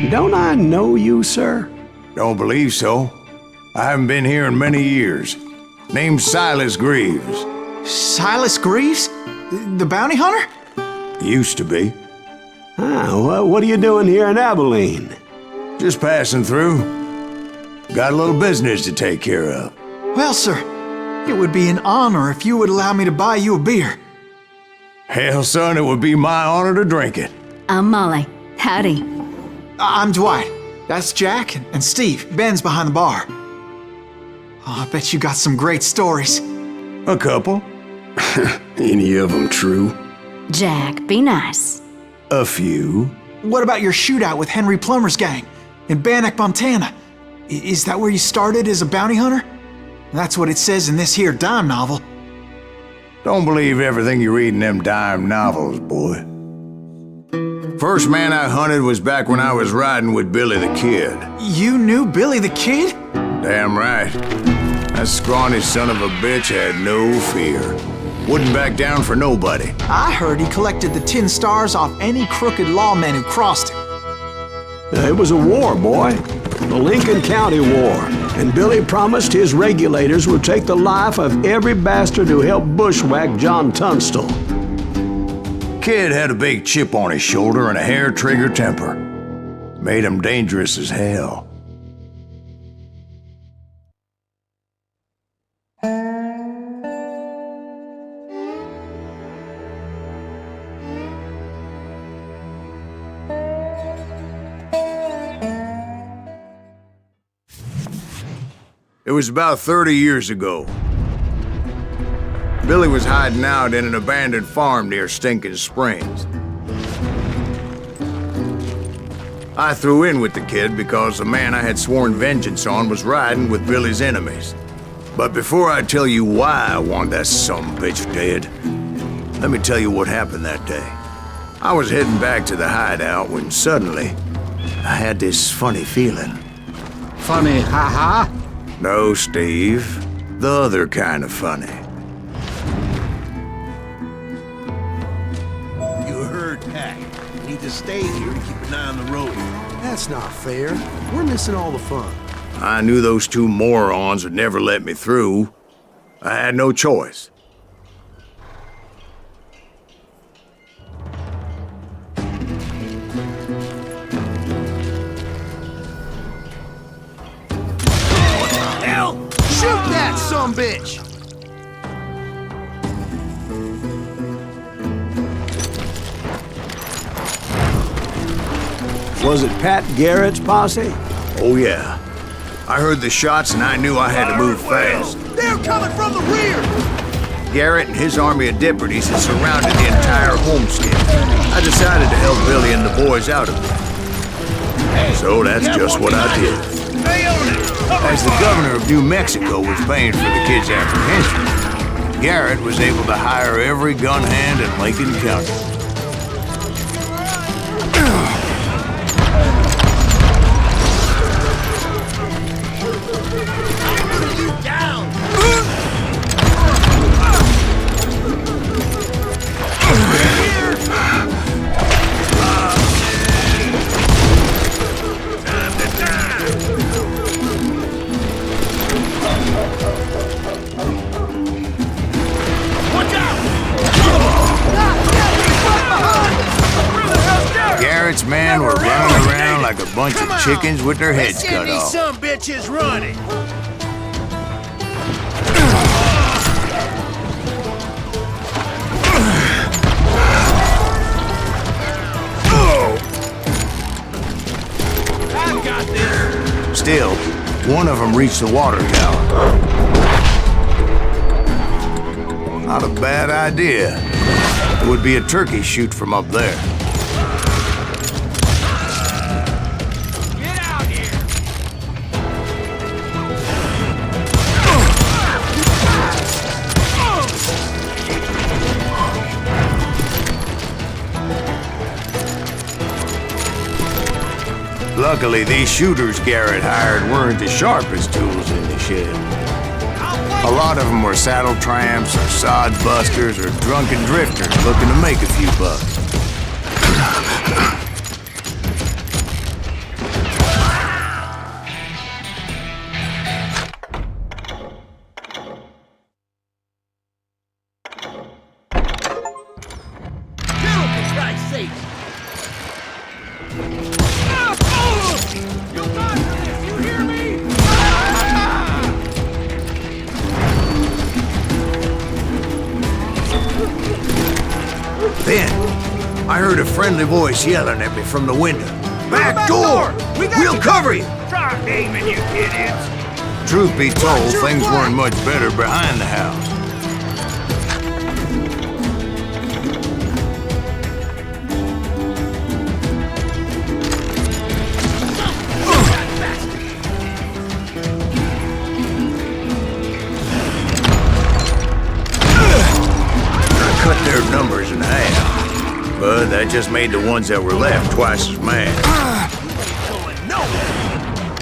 Don't I know you, sir? Don't believe so. I haven't been here in many years. Name's Silas Greaves. Silas Greaves? The bounty hunter? Used to be. Ah, what are you doing here in Abilene? Just passing through. Got a little business to take care of. Well, sir, it would be an honor if you would allow me to buy you a beer. Hell, son, it would be my honor to drink it. I'm Molly. Howdy. I'm Dwight. That's Jack and Steve. Ben's behind the bar. Oh, I bet you got some great stories. A couple. Any of them true? Jack, be nice. A few. What about your shootout with Henry Plummer's gang in Bannock, Montana? Is that where you started as a bounty hunter? That's what it says in this here dime novel. Don't believe everything you read in them dime novels, boy. First man I hunted was back when I was riding with Billy the Kid. You knew Billy the Kid? Damn right. That scrawny son of a bitch had no fear. Wouldn't back down for nobody. I heard he collected the 10 stars off any crooked lawmen who crossed him. It was a war, boy. The Lincoln County War. And Billy promised his regulators would take the life of every bastard who helped bushwhack John Tunstall. Kid had a big chip on his shoulder and a hair-trigger temper. Made him dangerous as hell. It was about 30 years ago. Billy was hiding out in an abandoned farm near Stинkin-Springs. I threw in with the kid because the man I had sworn vengeance on was riding with Billy's enemies. But before I tell you why I want that sumbitch dead, let me tell you what happened that day. I was heading back to the hideout when suddenly I had this funny feeling. Funny, haha? No, Steve. The other kind of funny. You heard Pack. You need to stay here to keep an eye on the road. That's not fair. We're missing all the fun. I knew those two morons would never let me through. I had no choice. Shoot that sumbitch! Was it Pat Garrett's posse? Oh yeah. I heard the shots and I knew I had to move fast. They're coming from the rear! Garrett and his army of deputies had surrounded the entire homestead. I decided to help Billy and the boys out of it. So that's just what I did. As the governor of New Mexico was paying for the kid's apprehension, Garrett was able to hire every gun hand in Lincoln County. Garrett's men were running around like a bunch of chickens with their heads cut off. Some bitches running. I got this. Still, one of them reached the water tower. Not a bad idea. It would be a turkey shoot from up there. Luckily, these shooters Garrett hired weren't the sharpest tools in the shed. A lot of them were saddle tramps, or sod busters, or drunken drifters looking to make a few bucks. face! You got this! You hear me? Then, I heard a friendly voice yelling at me from the window. Back door! We'll cover you! Try aiming, you idiots! Truth be told, things weren't much better behind the house. I cut their numbers in half, but that just made the ones that were left twice as mad.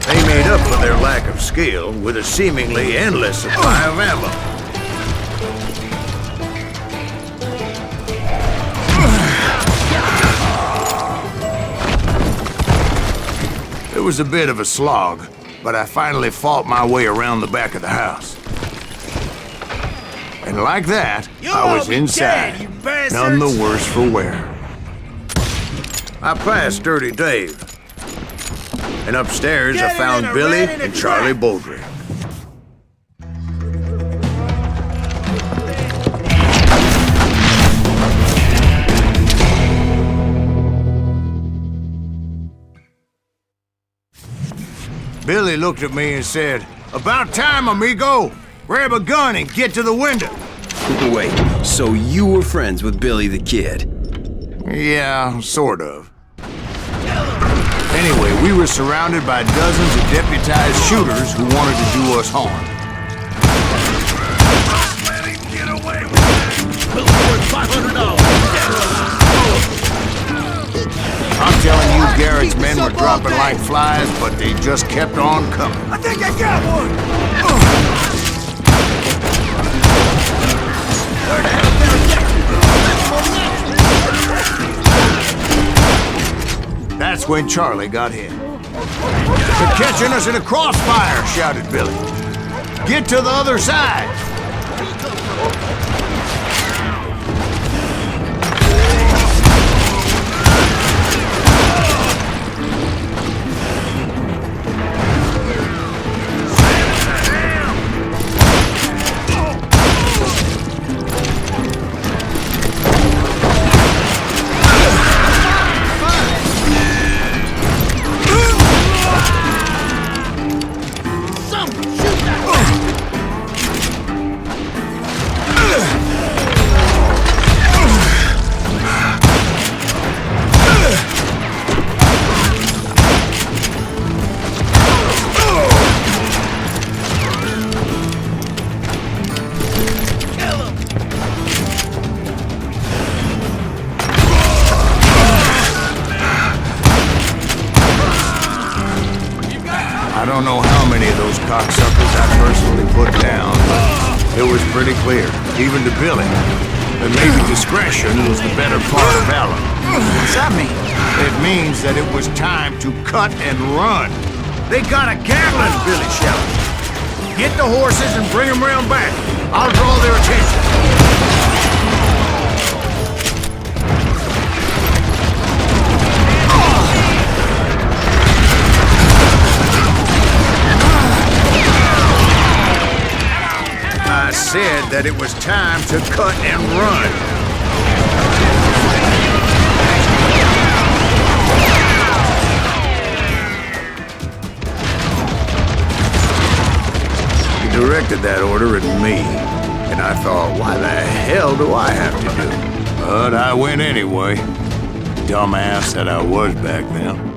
They made up for their lack of skill with a seemingly endless supply of ammo. It was a bit of a slog, but I finally fought my way around the back of the house. And like that, I was inside, none the worse for wear. I passed Dirty Dave. And upstairs, I found Billy and Charlie Baldry. Billy looked at me and said, "About time, amigo! Grab a gun and get to the window!" Wait, so you were friends with Billy the Kid? Yeah, sort of. Anyway, we were surrounded by dozens of deputized shooters who wanted to do us harm. Let him get away with it! We'll afford $500! I'm telling you, Garrett's men were dropping like flies, but they just kept on coming. I think I got one! Where the hell That's when Charlie got hit. "They're catching us in a crossfire!" shouted Billy. "Get to the other side!" I don't know how many of those cocksuckers I personally put down, but it was pretty clear, even to Billy, that maybe discretion was the better part of valor. What's that mean? It means that it was time to cut and run. "They got a Gatling!" Billy shouted. "Get the horses and bring them round back. I'll draw their attention." I said that it was time to cut and run. He directed that order at me, and I thought, why the hell do I have to do it? But I went anyway. Dumbass that I was back then.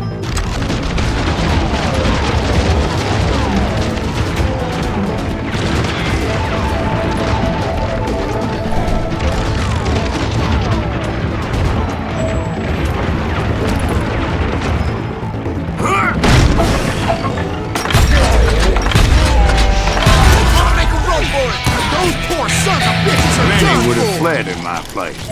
Many would have fled in my place.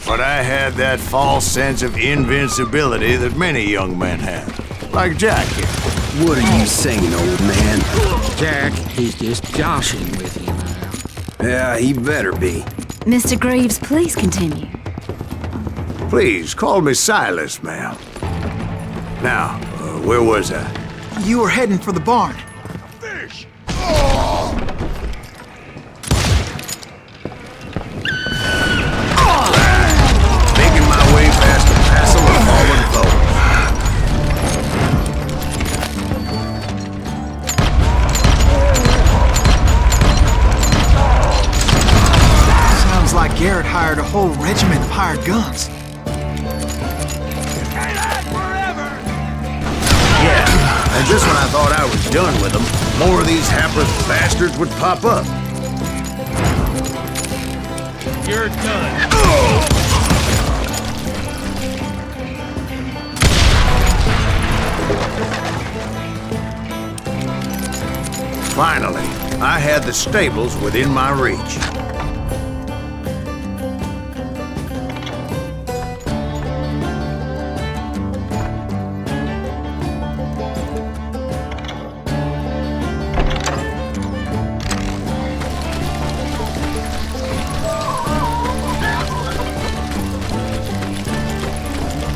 But I had that false sense of invincibility that many young men have. Like Jack here. What are you saying, old man? Jack, he's just joshing with you now. Yeah, he better be. Mr. Greaves, please continue. Please, call me Silas, ma'am. Now, where was I? You were heading for the barn. Fish! Making my way past the passel of fallen foes. Sounds like Garrett hired a whole regiment of hired guns. Yeah, and just when I thought I was done with them, more of these hapless bastards would pop up. You're done. Finally, I had the stables within my reach.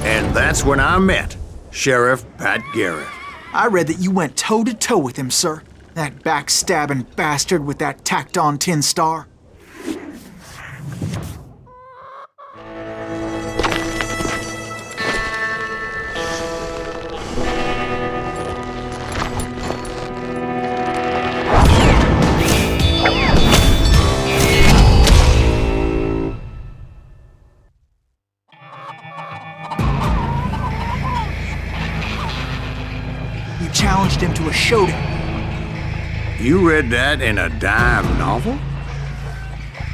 And that's when I met Sheriff Pat Garrett. I read that you went toe-to-toe with him, sir. That backstabbing bastard with that tacked-on tin star. You challenged him to a showdown. You read that in a dime novel?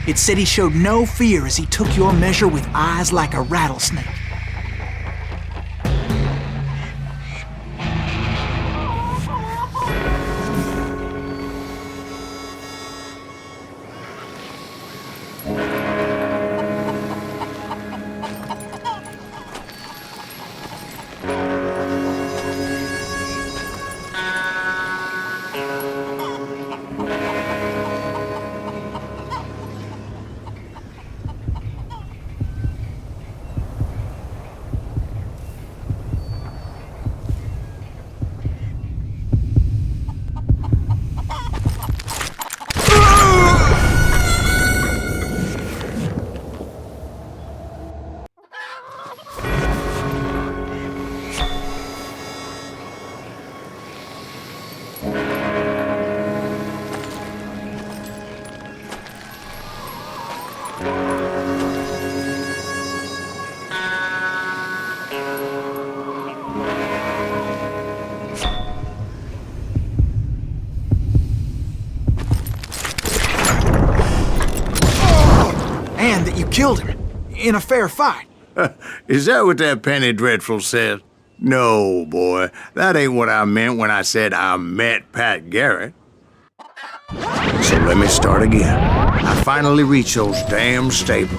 It said he showed no fear as he took your measure with eyes like a rattlesnake. And that you killed him in a fair fight. Is that what that penny dreadful said? No, boy. That ain't what I meant when I said I met Pat Garrett. So let me start again. I finally reached those damn stables.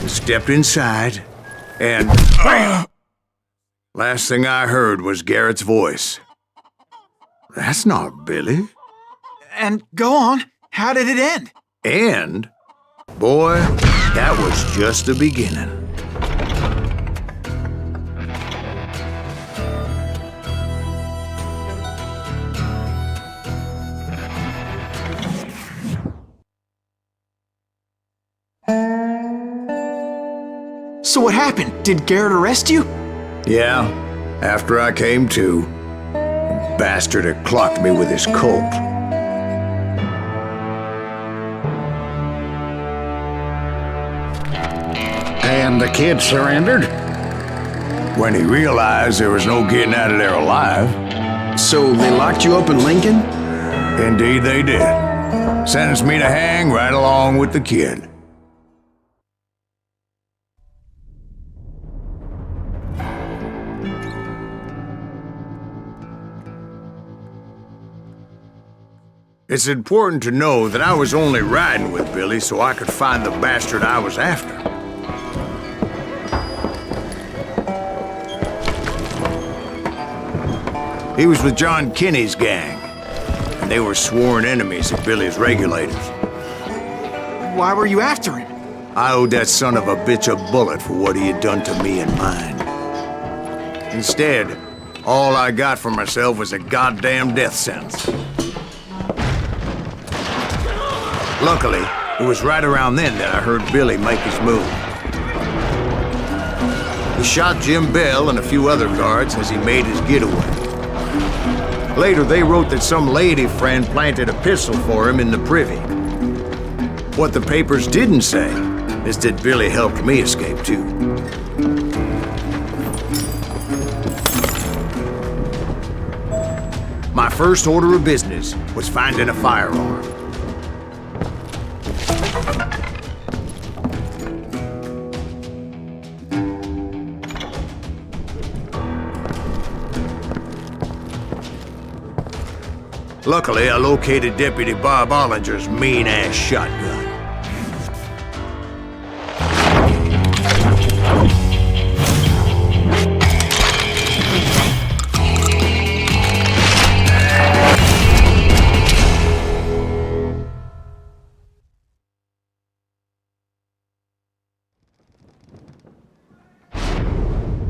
And stepped inside, and bam! Last thing I heard was Garrett's voice. That's not Billy. And go on, how did it end? And, boy, that was just the beginning. So what happened? Did Garrett arrest you? Yeah, after I came to, the bastard had clocked me with his Colt. And the kid surrendered? When he realized there was no getting out of there alive. So they locked you up in Lincoln? Indeed they did. Sentenced me to hang right along with the kid. It's important to know that I was only riding with Billy so I could find the bastard I was after. He was with John Kinney's gang, and they were sworn enemies of Billy's regulators. Why were you after him? I owed that son of a bitch a bullet for what he had done to me and mine. Instead, all I got for myself was a goddamn death sentence. Luckily, it was right around then that I heard Billy make his move. He shot Jim Bell and a few other guards as he made his getaway. Later, they wrote that some lady friend planted a pistol for him in the privy. What the papers didn't say is that Billy helped me escape, too. My first order of business was finding a firearm. Luckily, I located Deputy Bob Ollinger's mean-ass shotgun.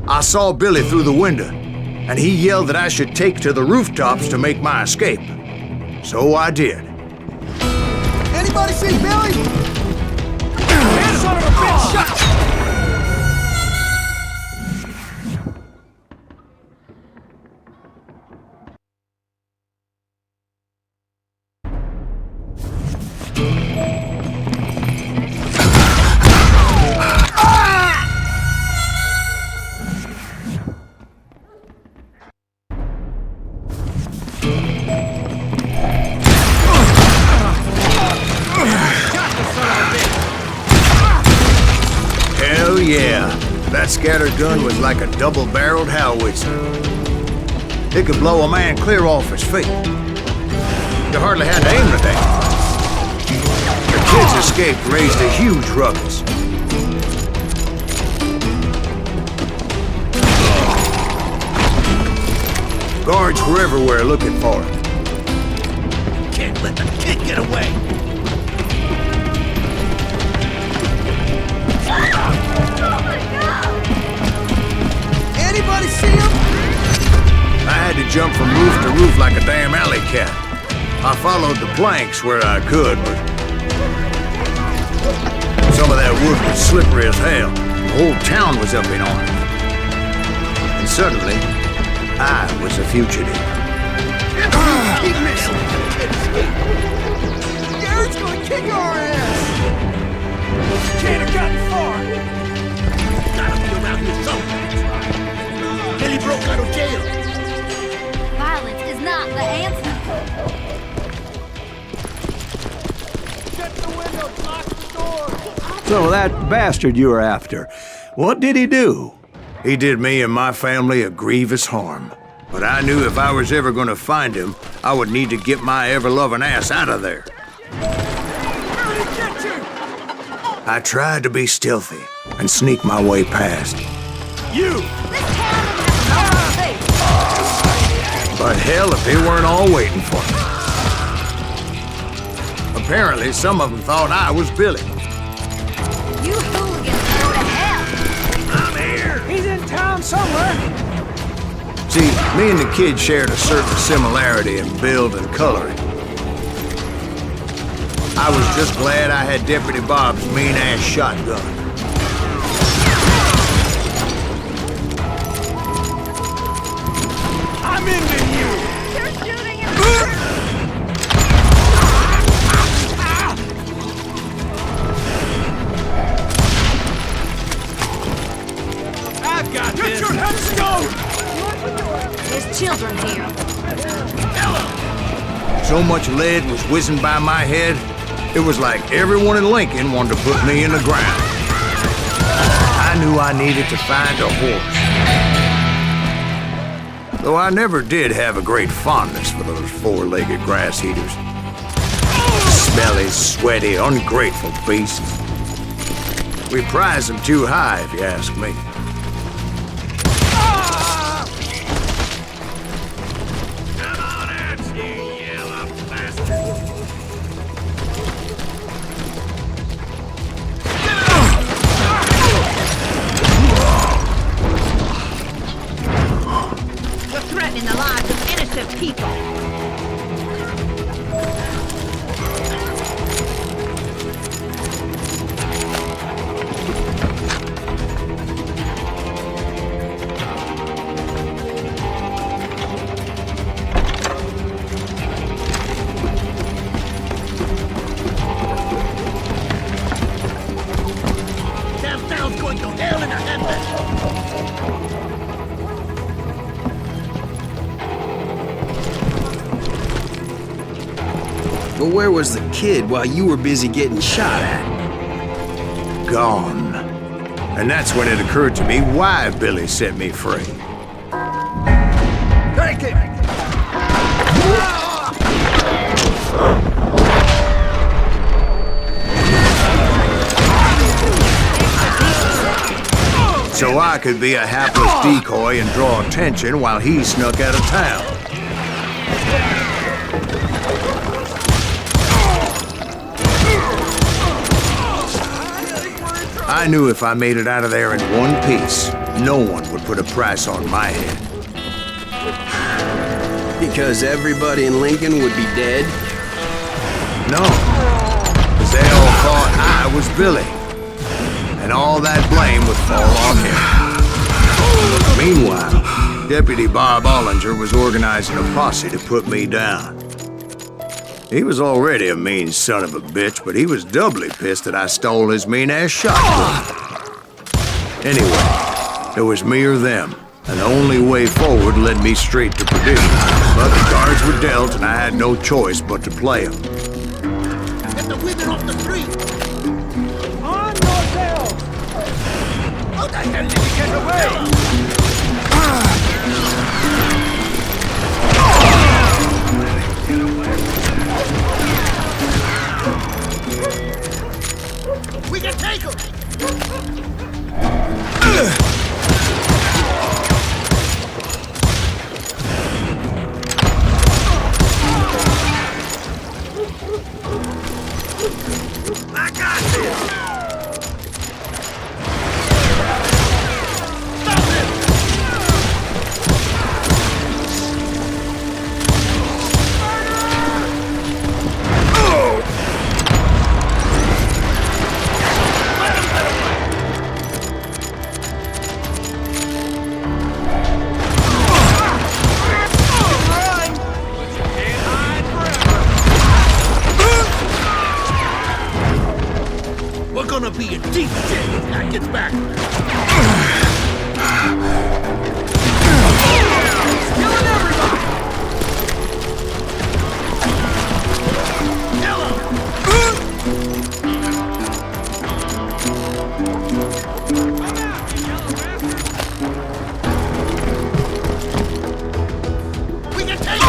I saw Billy through the window, and he yelled that I should take to the rooftops to make my escape. So I did. Anybody see Billy? Man, son of a bitch, shot! Yeah, that scatter gun was like a double-barreled howitzer. It could blow a man clear off his feet. You hardly had to aim the thing. The kid's escape raised a huge ruckus. Guards were everywhere looking for him. Can't let the kid get away. Anybody see him? I had to jump from roof to roof like a damn alley cat. I followed the planks where I could, but some of that wood was slippery as hell. The whole town was up in arms. And suddenly, I was a fugitive. Keep missing. Garrett's gonna kick our ass. Can't have gotten far. Gotta be around here somewhere. Billy broke out of jail. Violence is not the answer. Shut the window, lock the door. So that bastard you were after, what did he do? He did me and my family a grievous harm. But I knew if I was ever gonna find him, I would need to get my ever-loving ass out of there. Where did he get you? I tried to be stealthy and sneak my way past. You! But hell, if they weren't all waiting for me. Apparently, some of them thought I was Billy. You hooligans go to hell. I'm here! He's in town somewhere. See, me and the kid shared a certain similarity in build and coloring. I was just glad I had Deputy Bob's mean-ass shotgun. I'm into you! You're shooting him. I've got this! Get your heads go! There's children here. So much lead was whizzing by my head, it was like everyone in Lincoln wanted to put me in the ground. I knew I needed to find a horse. Though I never did have a great fondness for those four-legged grass eaters. Smelly, sweaty, ungrateful beasts. We prize them too high, if you ask me. Come on out, you yellow bastard! in the lives of innocent people. But where was the kid while you were busy getting shot at? Gone. And that's when it occurred to me why Billy set me free. Take it! So I could be a hapless decoy and draw attention while he snuck out of town. I knew if I made it out of there in one piece, no one would put a price on my head. Because everybody in Lincoln would be dead? No, because they all thought I was Billy. And all that blame would fall on him. Meanwhile, Deputy Bob Ollinger was organizing a posse to put me down. He was already a mean son of a bitch, but he was doubly pissed that I stole his mean-ass shotgun. Anyway, it was me or them, and the only way forward led me straight to Purdue. But the cards were dealt, and I had no choice but to play them. Get the women off the street! On yourselves! How the hell did you get away? We can take him! I got this! Stop him! We're gonna be in deep shit if that gets back. Killing everybody! Kill him! We can take him!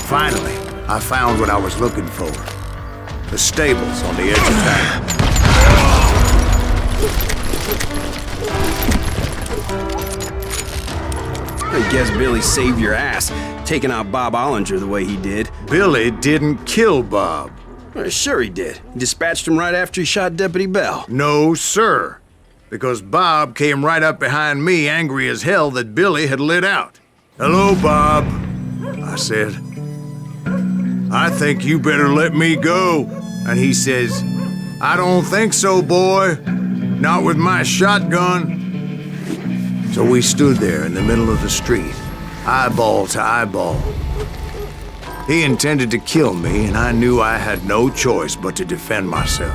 Finally, I found what I was looking for. The stables on the edge of town. I guess Billy saved your ass, taking out Bob Ollinger the way he did. Billy didn't kill Bob. Well, sure he did. He dispatched him right after he shot Deputy Bell. No, sir. Because Bob came right up behind me, angry as hell that Billy had lit out. "Hello, Bob," I said. "I think you better let me go." And he says, "I don't think so, boy. Not with my shotgun." So we stood there in the middle of the street, eyeball to eyeball. He intended to kill me, and I knew I had no choice but to defend myself.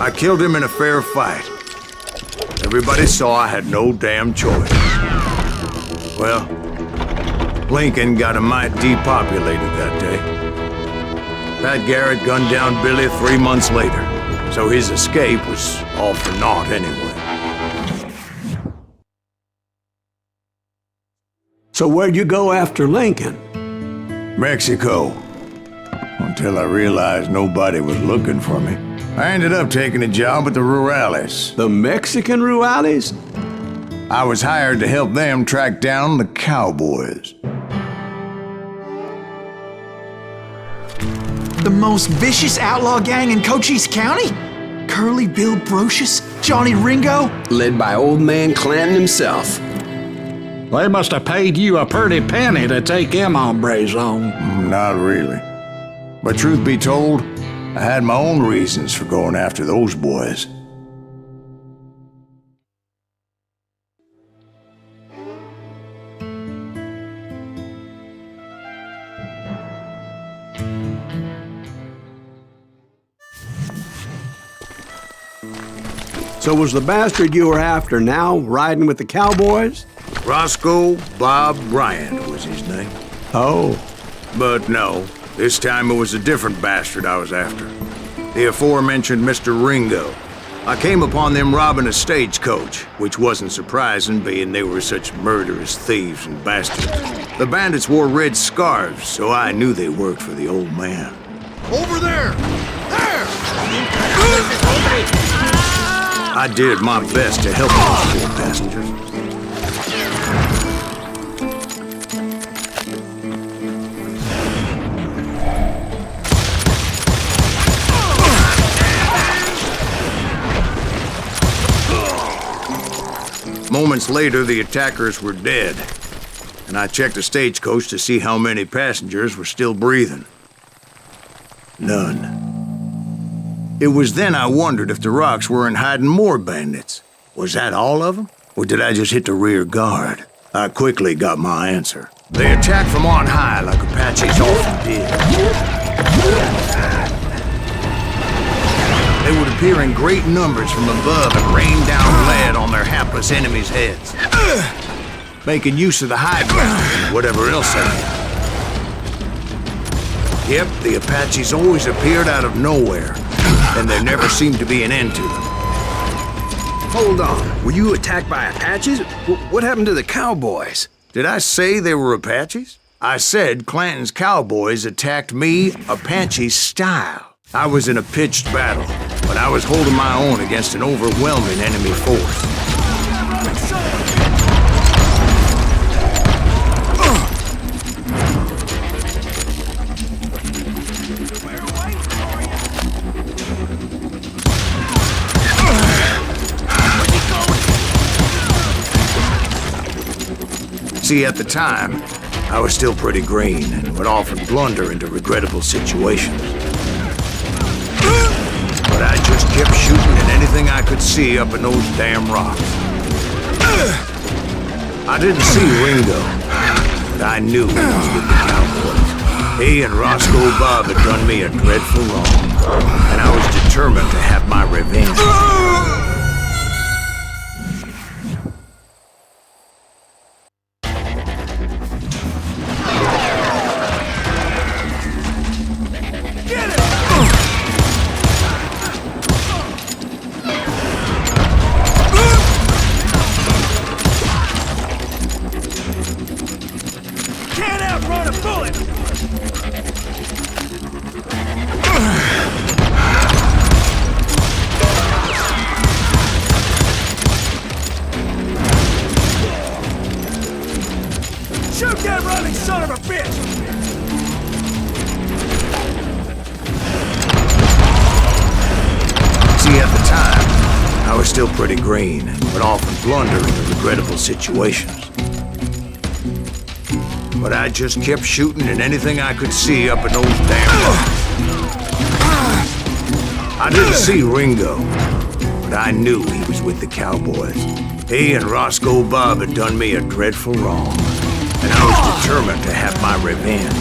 I killed him in a fair fight. Everybody saw I had no damn choice. Well, Lincoln got a mite depopulated that day. Pat Garrett gunned down Billy 3 months later, so his escape was all for naught anyway. So where'd you go after Lincoln? Mexico. Until I realized nobody was looking for me. I ended up taking a job at the Rurales. The Mexican Rurales? I was hired to help them track down the cowboys. The most vicious outlaw gang in Cochise County? Curly Bill Brocious? Johnny Ringo? Led by old man Clanton himself. They must have paid you a pretty penny to take them hombres on. Not really. But truth be told, I had my own reasons for going after those boys. So was the bastard you were after now riding with the cowboys? Roscoe Bob Bryant was his name. Oh. But no, this time it was a different bastard I was after. The aforementioned Mr. Ringo. I came upon them robbing a stagecoach, which wasn't surprising, being they were such murderous thieves and bastards. The bandits wore red scarves, so I knew they worked for the old man. Over there! There! I did my best to help those poor passengers. Moments later, the attackers were dead, and I checked the stagecoach to see how many passengers were still breathing. None. It was then I wondered if the rocks weren't hiding more bandits. Was that all of them? Or did I just hit the rear guard? I quickly got my answer. They attacked from on high like Apaches often did. They would appear in great numbers from above and rain down lead on their hapless enemies' heads, making use of the high ground and whatever else they had. Yep, the Apaches always appeared out of nowhere, and there never seemed to be an end to them. Hold on, were you attacked by Apaches? What happened to the cowboys? Did I say they were Apaches? I said Clanton's cowboys attacked me Apache style. I was in a pitched battle, but I was holding my own against an overwhelming enemy force. See, at the time, I was still pretty green and would often blunder into regrettable situations. But I just kept shooting at anything I could see up in those damn rocks. I didn't see Ringo, but I knew he was with the cowboys. He and Roscoe Bob had done me a dreadful wrong, and I was determined to have my revenge. Shoot that running son of a bitch! See, at the time, I was still pretty green and would often blunder into regrettable situations. But I just kept shooting at anything I could see up in those damn rocks. I didn't see Ringo, but I knew he was with the cowboys. He and Roscoe Bob had done me a dreadful wrong, and I was determined to have my revenge.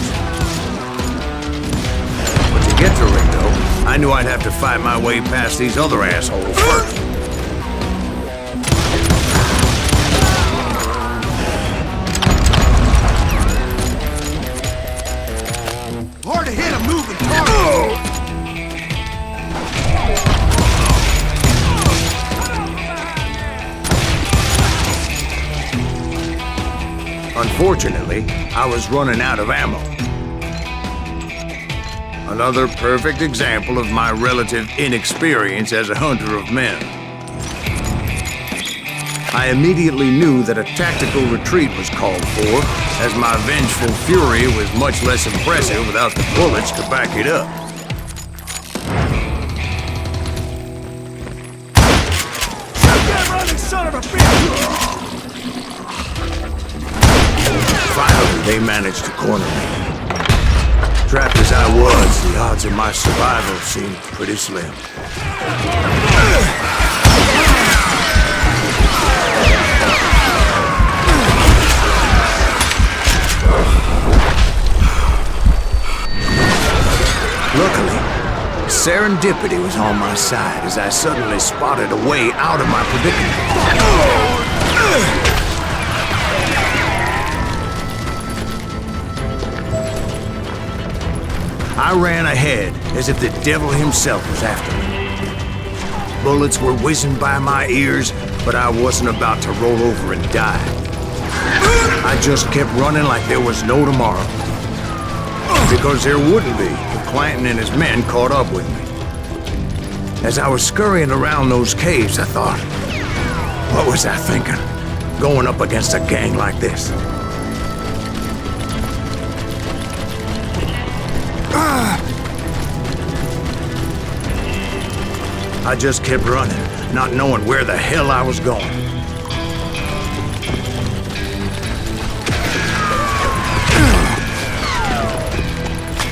But to get to Ringo, I I knew I'd have to fight my way past these other assholes first. Hard to hit a moving target. Unfortunately, I was running out of ammo. Another perfect example of my relative inexperience as a hunter of men. I immediately knew that a tactical retreat was called for, as my vengeful fury was much less impressive without the bullets to back it up. Shoot that running son of a bitch! Finally, they managed to corner me. Trapped as I was, the odds of my survival seemed pretty slim. Luckily, serendipity was on my side as I suddenly spotted a way out of my predicament. I ran ahead as if the devil himself was after me. Bullets were whizzing by my ears, but I wasn't about to roll over and die. I just kept running like there was no tomorrow. Because there wouldn't be if Clanton and his men caught up with me. As I was scurrying around those caves, I thought, what was I thinking? Going up against a gang like this? I just kept running, not knowing where the hell I was going.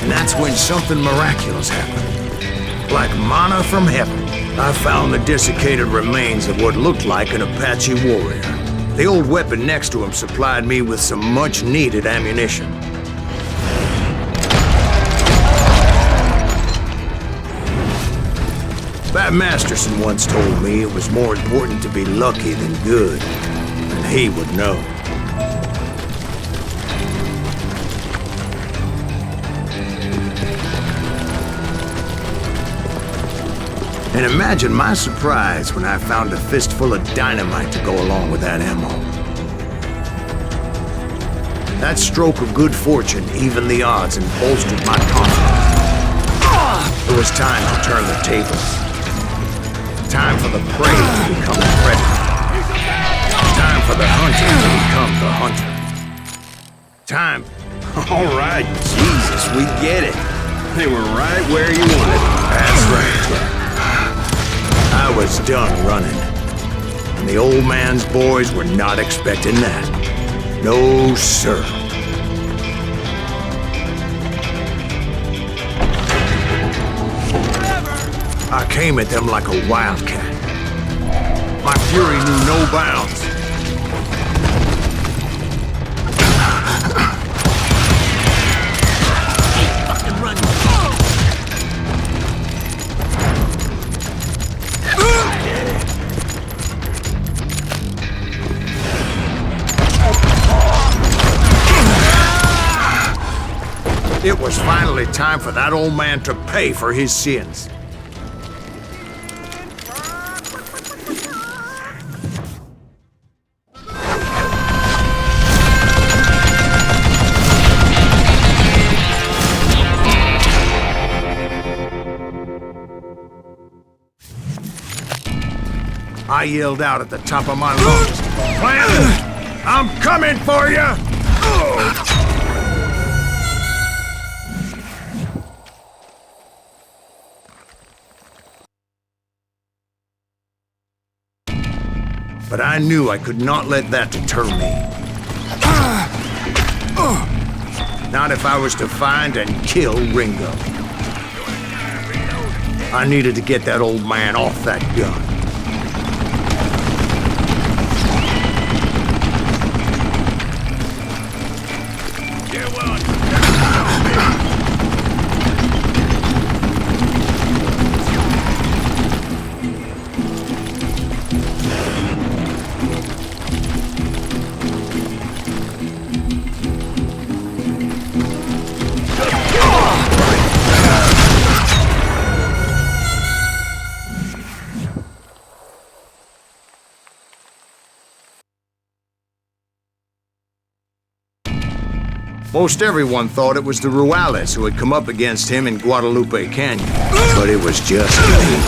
And that's when something miraculous happened. Like manna from heaven, I found the desiccated remains of what looked like an Apache warrior. The old weapon next to him supplied me with some much-needed ammunition. Bat Masterson once told me it was more important to be lucky than good, and he would know. And imagine my surprise when I found a fistful of dynamite to go along with that ammo. That stroke of good fortune evened the odds and bolstered my confidence. It was time to turn the tables. Time for the prey to become the predator. Time for the hunter to become the hunter. Time. All right, Jesus, we get it. They were right where you wanted. That's right, Jack. I was done running. And the old man's boys were not expecting that. No, sir. I came at them like a wildcat. My fury knew no bounds. It was finally time for that old man to pay for his sins. I yelled out at the top of my lungs, "Clanton, I'm coming for you!" But I knew I could not let that deter me. Not if I was to find and kill Ringo. I needed to get that old man off that gun. Most everyone thought it was the Ruales who had come up against him in Guadalupe Canyon, but it was just me.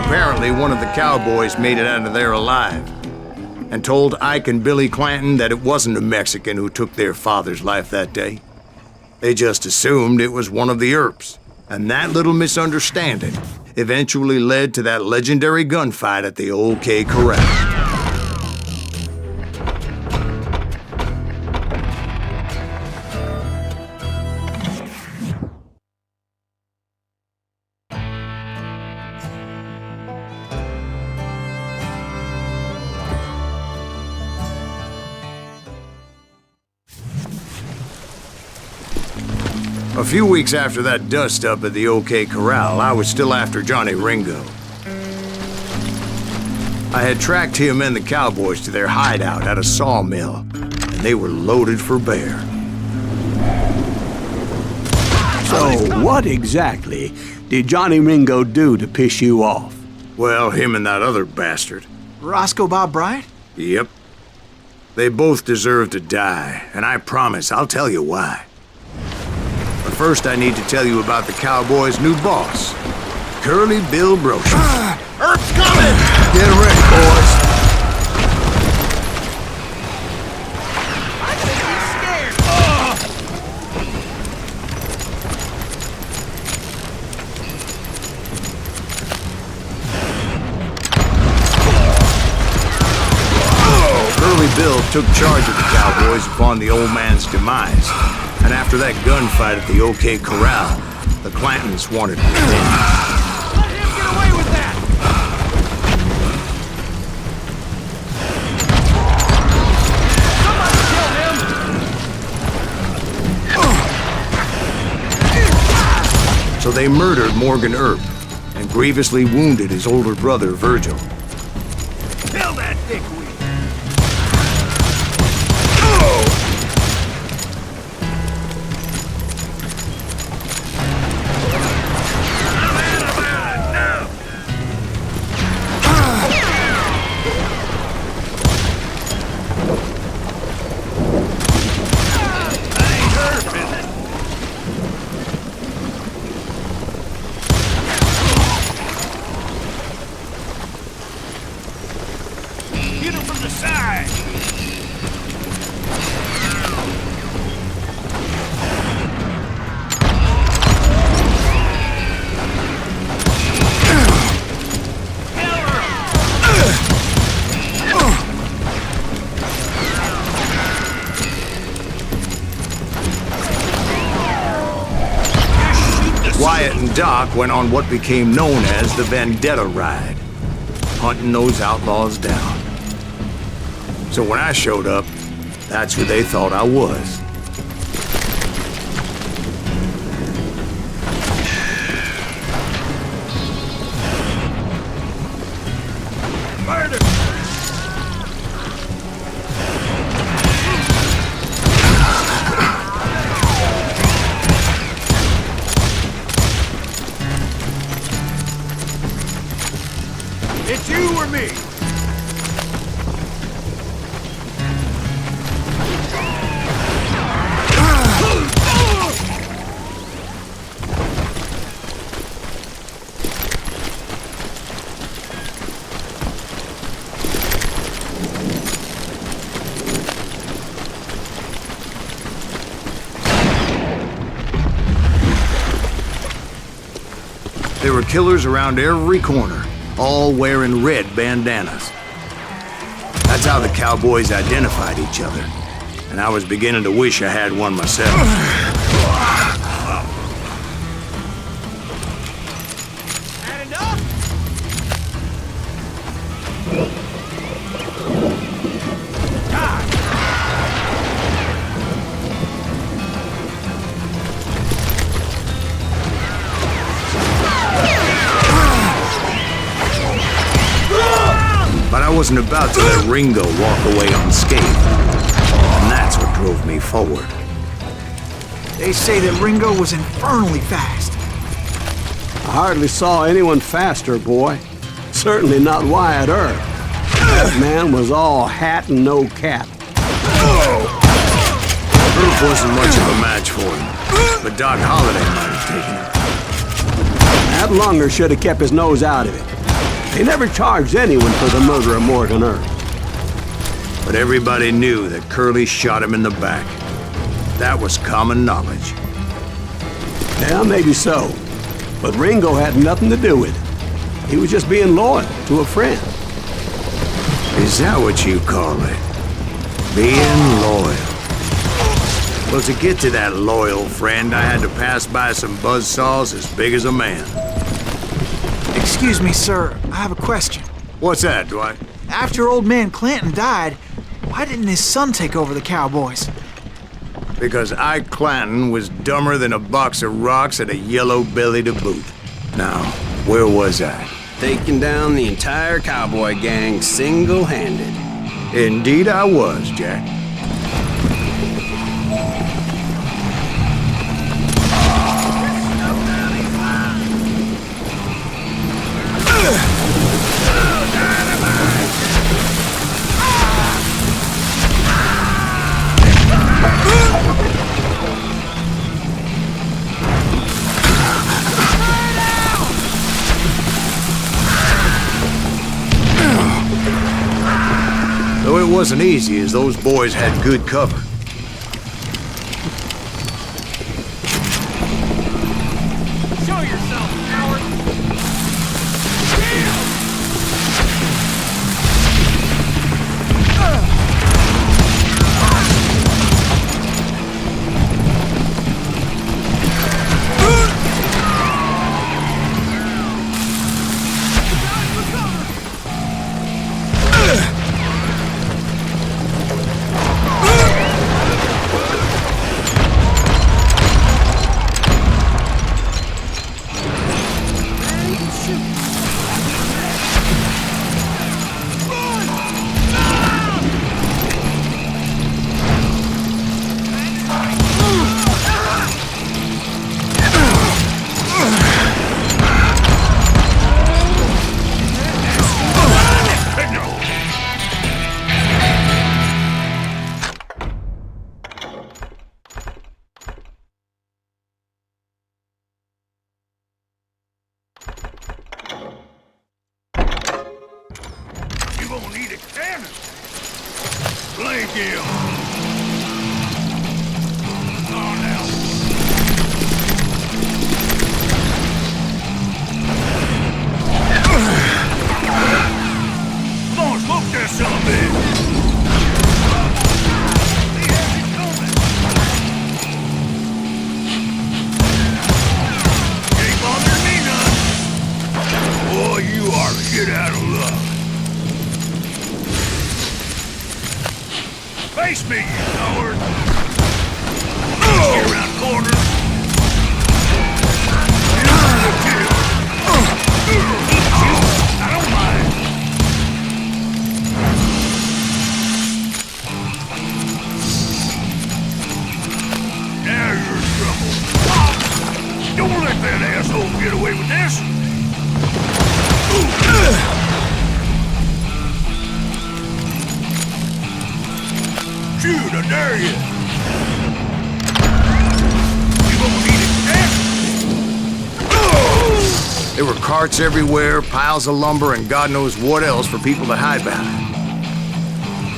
Apparently, one of the cowboys made it out of there alive and told Ike and Billy Clanton that it wasn't a Mexican who took their father's life that day. They just assumed it was one of the Earps, and that little misunderstanding eventually led to that legendary gunfight at the OK Corral. A few weeks after that dust-up at the OK Corral, I was still after Johnny Ringo. I had tracked him and the cowboys to their hideout at a sawmill, and they were loaded for bear. So, what exactly did Johnny Ringo do to piss you off? Well, him and that other bastard. Roscoe Bob Bryant? Yep. They both deserve to die, and I promise I'll tell you why. But first I need to tell you about the cowboys' new boss, Curly Bill Brocious. Earth's coming! Get ready, boys. I'm gonna be scared! Curly Bill took charge of the cowboys upon the old man's demise. And after that gunfight at the OK Corral, the Clantons wanted revenge. Let him get away with that! Somebody kill him! So they murdered Morgan Earp and grievously wounded his older brother, Virgil. Kill that dickweed! and Doc went on what became known as the Vendetta Ride, hunting those outlaws down. So when I showed up, that's who they thought I was. Murder! It's you or me! There were killers around every corner, all wearing red bandanas. That's how the cowboys identified each other, and I was beginning to wish I had one myself. Had enough? But I wasn't about to let Ringo walk away unscathed, and that's what drove me forward. They say that Ringo was infernally fast. I hardly saw anyone faster, boy. Certainly not Wyatt Earp. That man was all hat and no cap. Earp wasn't much of a match for him, but Doc Holliday might have taken him. That lunger should have kept his nose out of it. They never charged anyone for the murder of Morgan Earp. But everybody knew that Curly shot him in the back. That was common knowledge. Yeah, maybe so. But Ringo had nothing to do with it. He was just being loyal to a friend. Is that what you call it? Being loyal? Well, to get to that loyal friend, I had to pass by some buzzsaws as big as a man. Excuse me, sir. I have a question. What's that, Dwight? After old man Clanton died, why didn't his son take over the Cowboys? Because Ike Clanton was dumber than a box of rocks and a yellow belly to boot. Now, where was I? Taking down the entire cowboy gang single-handed. Indeed I was, Jack. Though it wasn't easy, as those boys had good cover. Show yourself, coward! Keep on Face me, you coward! Get around corners! I don't mind! Now you're in trouble. Don't let that asshole get away with this! Shoot, I dare you! You gonna beat it to death? There were carts everywhere, piles of lumber, and God knows what else for people to hide behind.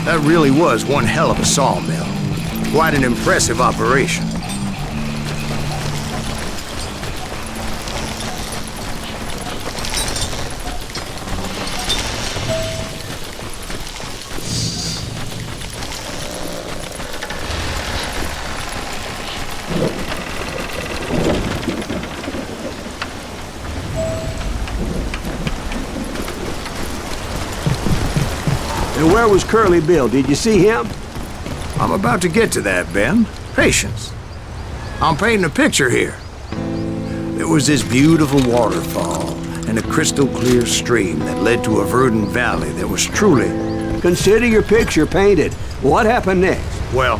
That really was one hell of a sawmill. Quite an impressive operation. And where was Curly Bill? Did you see him? I'm about to get to that, Ben. Patience. I'm painting a picture here. There was this beautiful waterfall and a crystal clear stream that led to a verdant valley that was truly... Consider your picture painted. What happened next? Well,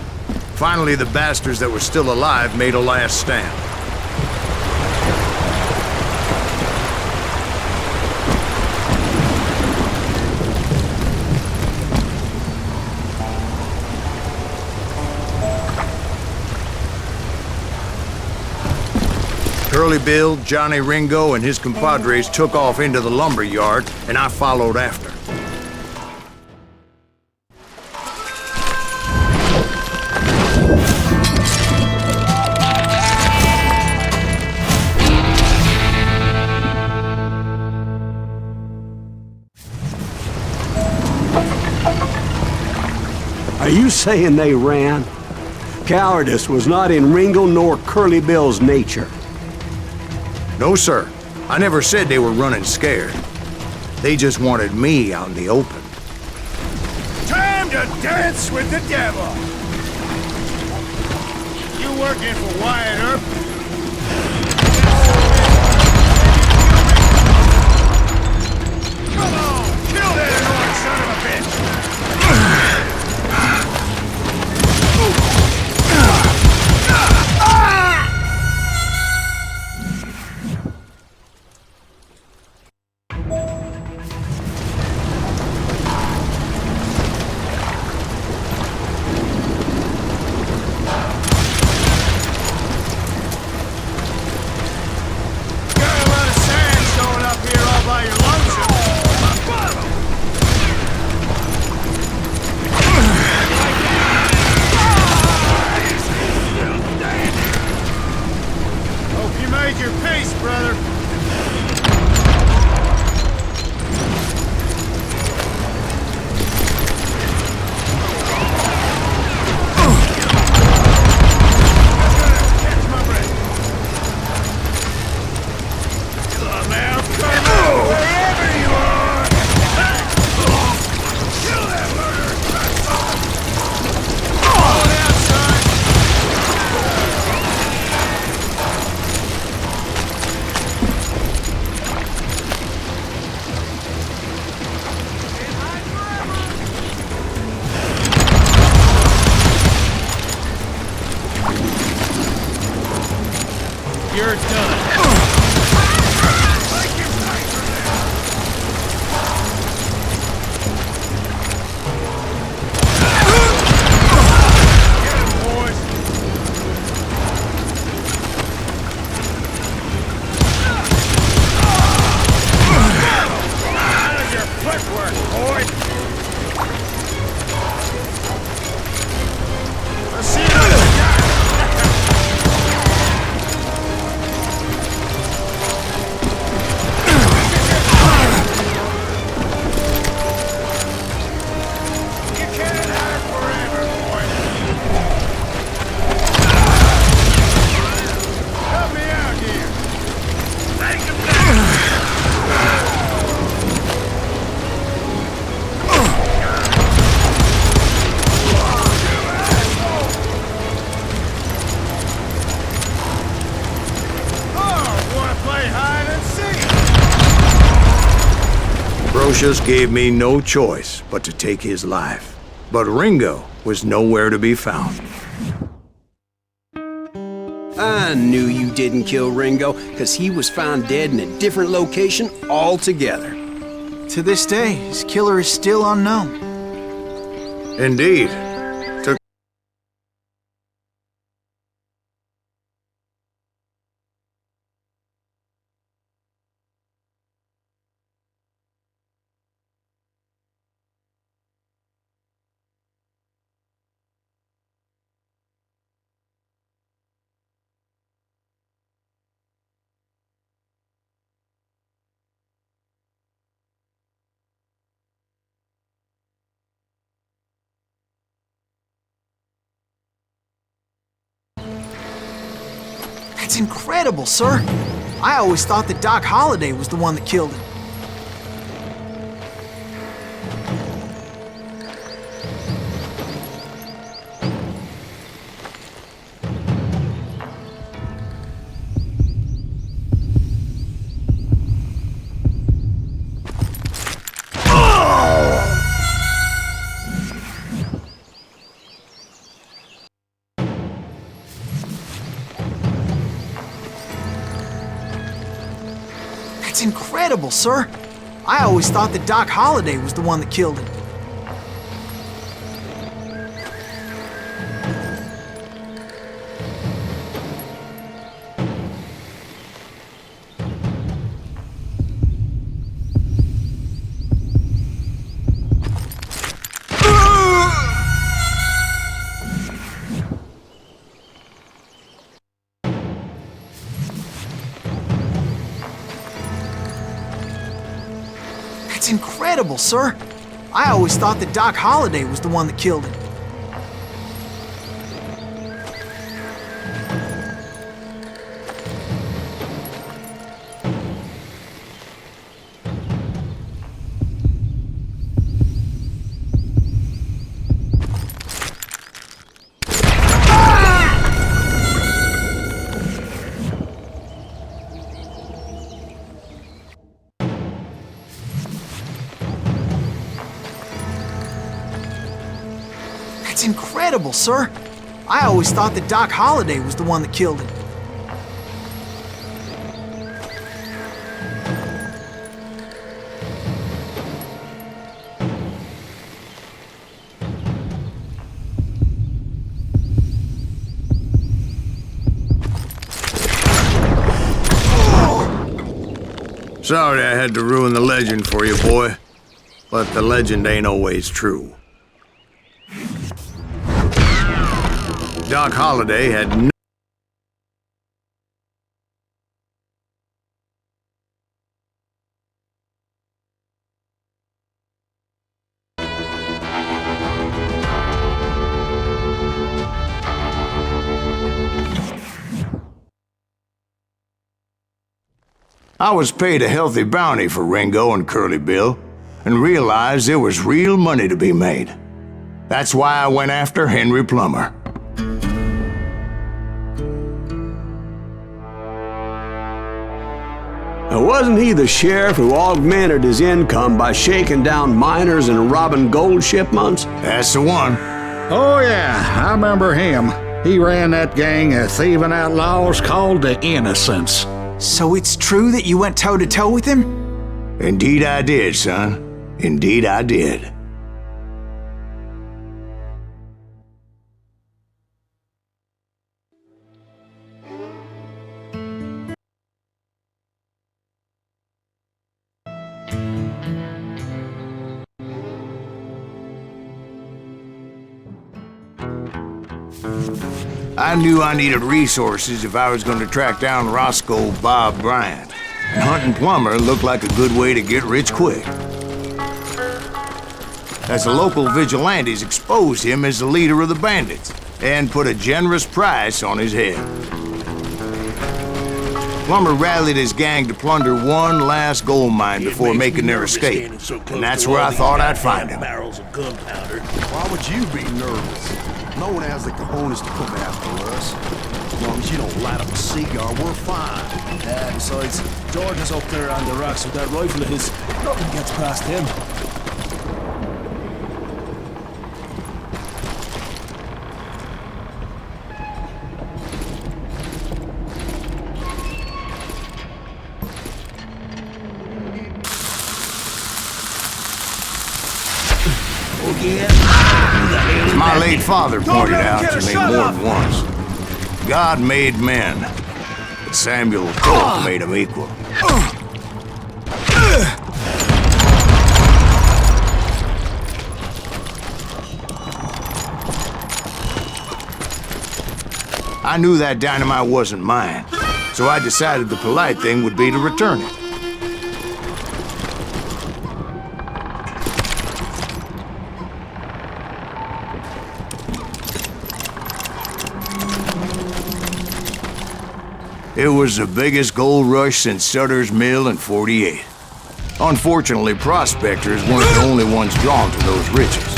finally the bastards that were still alive made a last stand. Curly Bill, Johnny Ringo, and his compadres took off into the lumber yard, and I followed after. Are you saying they ran? Cowardice was not in Ringo nor Curly Bill's nature. No, sir. I never said they were running scared. They just wanted me out in the open. Time to dance with the devil! You working for Wyatt Earp? Come on! Kill that annoying son of a bitch! Lucius gave me no choice but to take his life. But Ringo was nowhere to be found. I knew you didn't kill Ringo, because he was found dead in a different location altogether. To this day, his killer is still unknown. Indeed. That's incredible, sir. I always thought that Doc Holliday was the one that killed him. That's incredible, sir. I always thought that Doc Holliday was the one that killed him. That's incredible, sir. I always thought that Doc Holliday was the one that killed him. That's incredible, sir. I always thought that Doc Holliday was the one that killed him. Sorry I had to ruin the legend for you, boy. But the legend ain't always true. Doc Holliday had no... I was paid a healthy bounty for Ringo and Curly Bill, and realized there was real money to be made. That's why I went after Henry Plummer. Now, wasn't he the sheriff who augmented his income by shaking down miners and robbing gold shipments? That's the one. Oh, yeah, I remember him. He ran that gang of thieving outlaws called the Innocents. So it's true that you went toe-to-toe with him? Indeed I did, son. Indeed I did. I knew I needed resources if I was going to track down Roscoe Bob Bryant. And hunting Plummer looked like a good way to get rich quick. As the local vigilantes exposed him as the leader of the bandits and put a generous price on his head. Plummer rallied his gang to plunder one last gold mine before making their escape. And that's where I thought I'd find him. Barrels of gunpowder. Why would you be nervous? No one has the cojones to come after us. As long as you don't light up a cigar, we're fine. Besides, George is up there on the rocks with that rifle of his. Nothing gets past him. My late father pointed out to me more than once. God made men, but Samuel Colt made them equal. I knew that dynamite wasn't mine, so I decided the polite thing would be to return it. It was the biggest gold rush since Sutter's Mill in '48. Unfortunately, prospectors weren't the only ones drawn to those riches.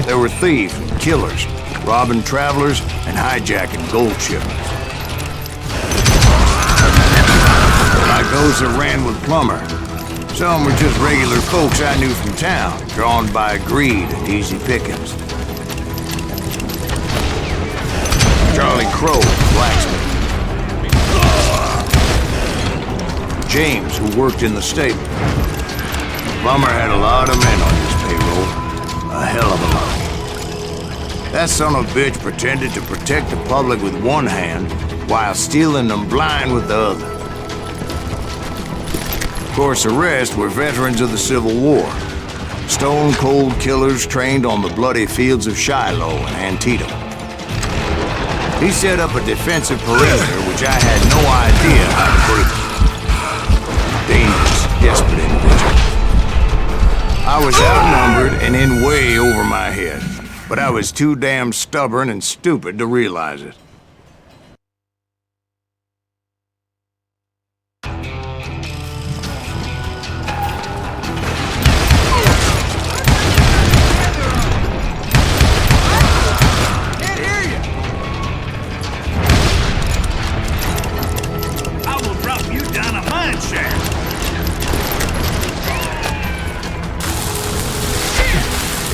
There were thieves and killers, robbing travelers and hijacking gold shipments. Like those that ran with Plummer. Some were just regular folks I knew from town, drawn by greed and easy pickings. Charlie Crow, blacksmith. James, who worked in the stable. Plummer had a lot of men on his payroll. A hell of a lot. That son of a bitch pretended to protect the public with one hand while stealing them blind with the other. Of course, the rest were veterans of the Civil War. Stone-cold killers trained on the bloody fields of Shiloh and Antietam. He set up a defensive perimeter which I had no idea how to break. Dangerous, desperate individual. I was outnumbered and in way over my head, but I was too damn stubborn and stupid to realize it.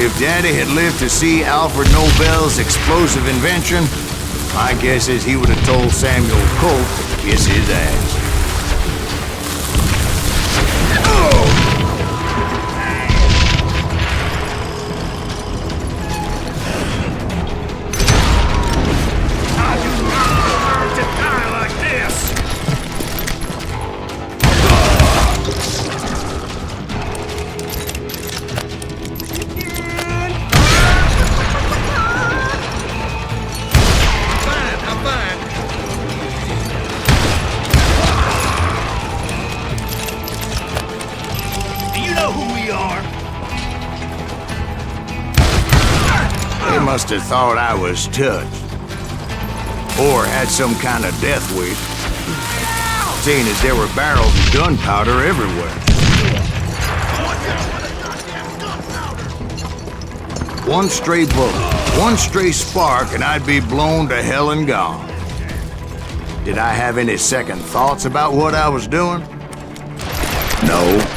If Daddy had lived to see Alfred Nobel's explosive invention, my guess is he would have told Samuel Colt to kiss his ass. I do not deserve to die like this! Must have thought I was touched. Or had some kind of death wish. Seeing as there were barrels of gunpowder everywhere. One stray bullet, one stray spark, and I'd be blown to hell and gone. Did I have any second thoughts about what I was doing? No.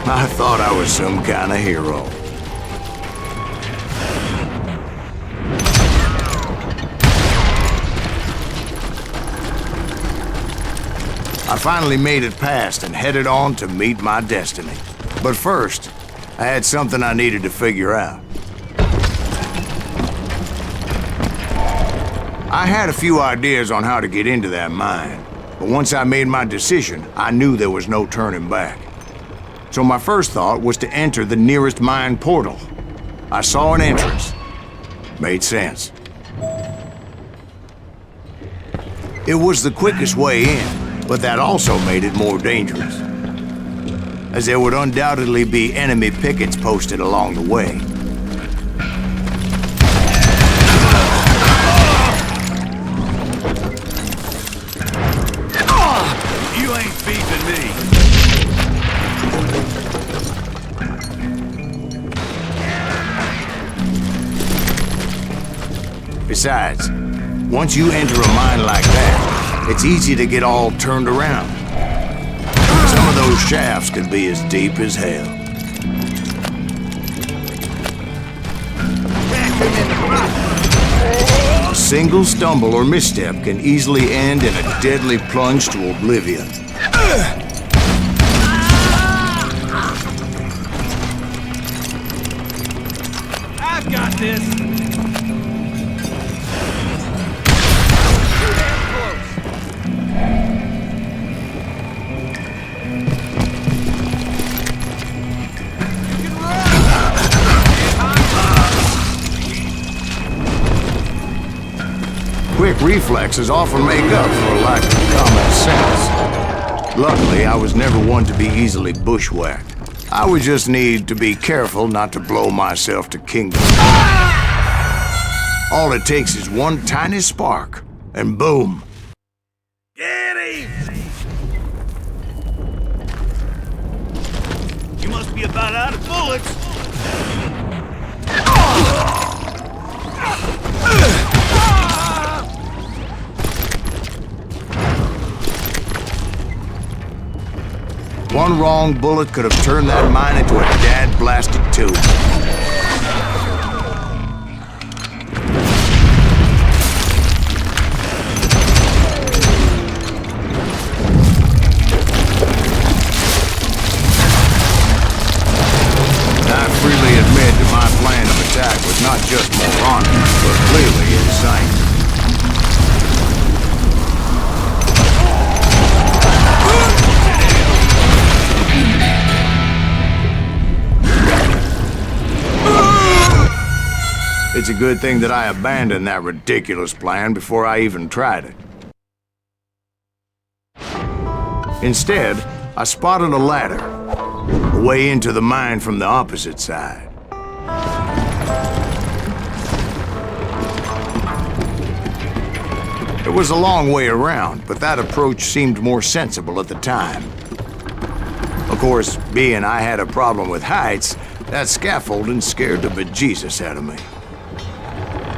I thought I was some kind of hero. I finally made it past and headed on to meet my destiny. But first, I had something I needed to figure out. I had a few ideas on how to get into that mine, but once I made my decision, I knew there was no turning back. So my first thought was to enter the nearest mine portal. I saw an entrance. Made sense. It was the quickest way in, but that also made it more dangerous, as there would undoubtedly be enemy pickets posted along the way. Besides, once you enter a mine like that, it's easy to get all turned around. Some of those shafts could be as deep as hell. A single stumble or misstep can easily end in a deadly plunge to oblivion. I've got this. Quick reflexes often make up for a lack of common sense. Luckily, I was never one to be easily bushwhacked. I would just need to be careful not to blow myself to kingdom. All it takes is one tiny spark, and boom. Get him! You must be about out of bullets. One wrong bullet could have turned that mine into a dad-blasted tube. I freely admit that my plan of attack was not just moronic, but clearly insane. It's a good thing that I abandoned that ridiculous plan before I even tried it. Instead, I spotted a ladder, a way into the mine from the opposite side. It was a long way around, but that approach seemed more sensible at the time. Of course, being I had a problem with heights, that scaffolding scared the bejesus out of me.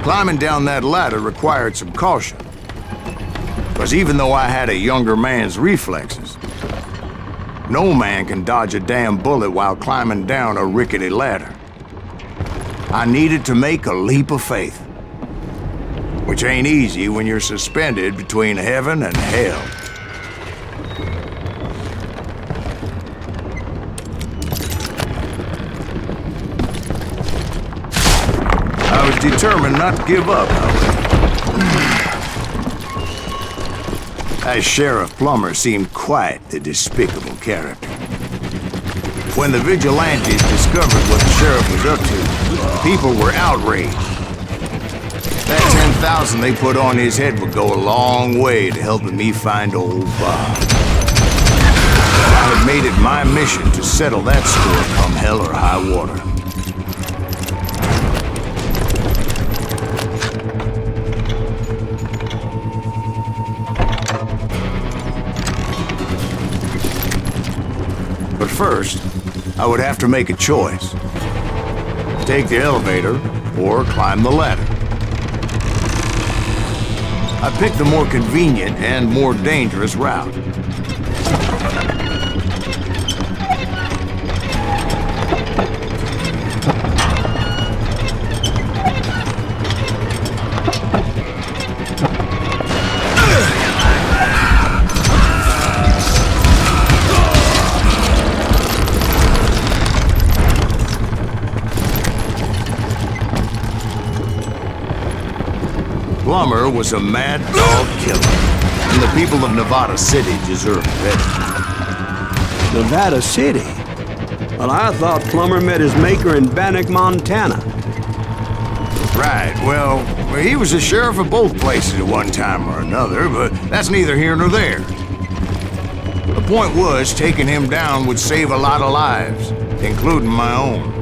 Climbing down that ladder required some caution, because even though I had a younger man's reflexes, no man can dodge a damn bullet while climbing down a rickety ladder. I needed to make a leap of faith, which ain't easy when you're suspended between heaven and hell. I was determined not to give up, however. As Sheriff Plummer seemed quite the despicable character. When the vigilantes discovered what the sheriff was up to, people were outraged. That 10,000 they put on his head would go a long way to helping me find old Bob. I had made it my mission to settle that score come hell or high water. But first, I would have to make a choice. Take the elevator or climb the ladder. I picked the more convenient and more dangerous route. Plummer was a mad dog killer, and the people of Nevada City deserved better. Nevada City? Well, I thought Plummer met his maker in Bannock, Montana. Right, well, he was the sheriff of both places at one time or another, but that's neither here nor there. The point was, taking him down would save a lot of lives, including my own.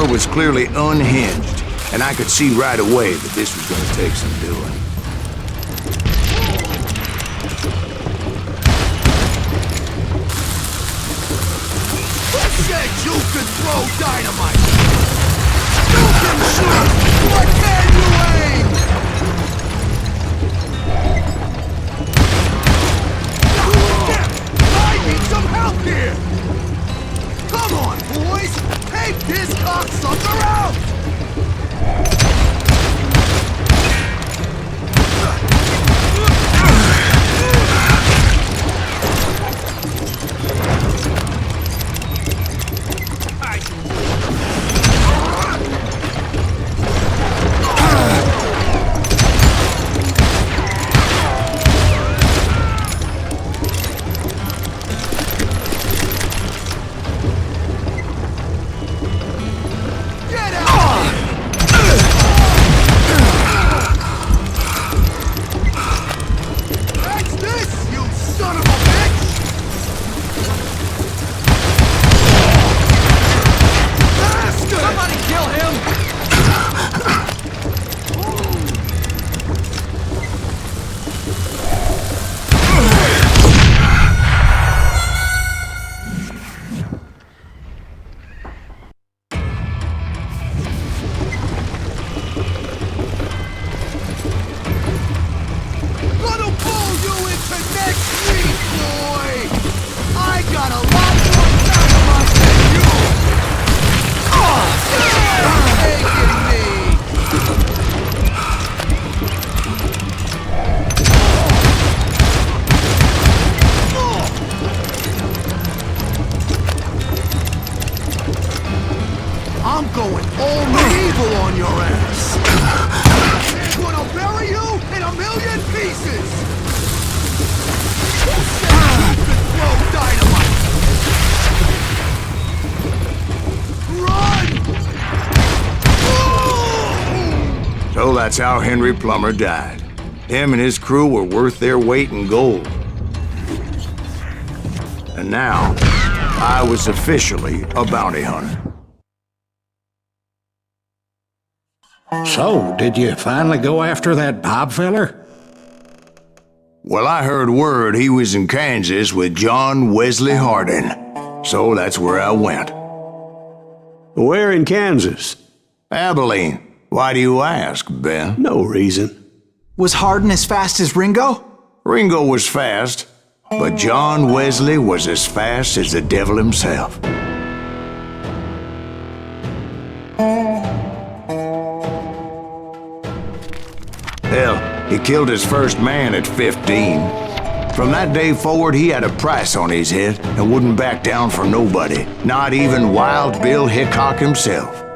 Plummer was clearly unhinged, and I could see right away that this was going to take some doing. Who said you could throw dynamite? You can shoot! What can you aim? I need some help here! Come on, boys! Take this cocksucker out! I'm going all medieval on your ass! I'm gonna bury you in a million pieces! Who said you could throw dynamite? Run! So that's how Henry Plummer died. Him and his crew were worth their weight in gold. And now, I was officially a bounty hunter. So, did you finally go after that Bob feller? Well, I heard word he was in Kansas with John Wesley Hardin. So that's where I went. Where in Kansas? Abilene. Why do you ask, Ben? No reason. Was Hardin as fast as Ringo? Ringo was fast, but John Wesley was as fast as the devil himself. Hell, he killed his first man at 15. From that day forward, he had a price on his head and wouldn't back down for nobody, not even Wild Bill Hickok himself.